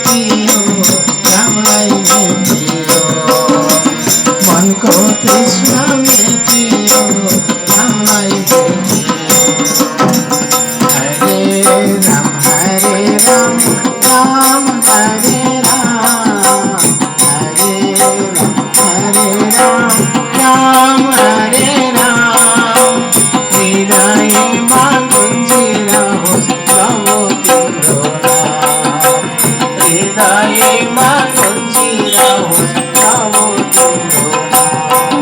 भेटियो रामलाई भेटियो मनको तृष्णा मेटियो रामलाई भेटियो हरे राम राम हरे राम हरे राम राम हरे राम हृदयमा गुन्जिरहोस् प्रभु तिम्रो नाम हृदयमा गुन्जिरहोस् प्रभु तिम्रो नाम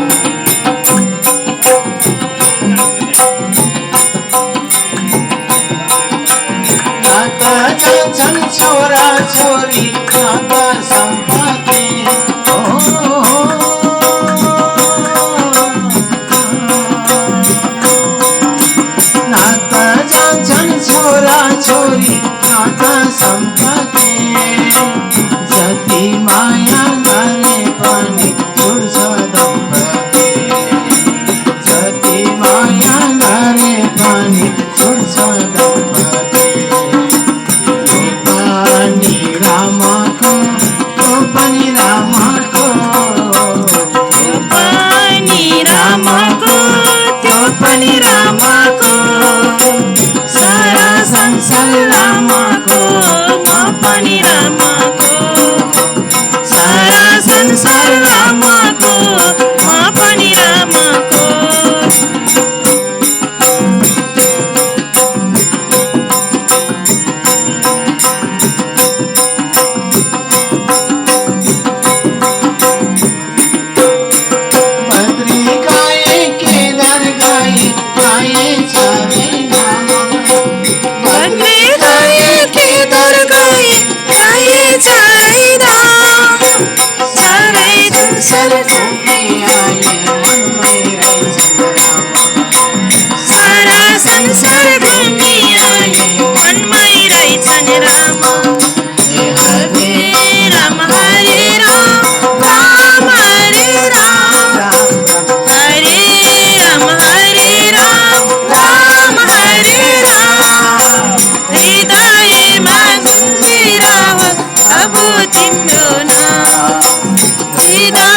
नात जान्छन् छोरा छोरी नात सम्पत्ति नात जान्छन् छोरा छोरी नात सम्पत्ति जति माया गरे पनि छुट्छ दम्पति जति माया गरे पनि छुट्छ दम्पति त्यो पनि रामको त्यो पनि रामको सारा संसार रामको म पनि रामको सारा संसार रामको म पनि रामको बद्री गाए केदार गाए गाए चारै नाम बद्री गाए केदार गाए गाए चारै धाम सारै संसार घुम्ने आए मनमै रहेछन् राम सारा संसार घुम्ने आए मनमै रहेछन् राम हरे राम हरे राम राम हरे राम हरे राम राम हरे राम हृदयमा गुन्जिरहोस् प्रभु तिम्रो नाम हृदय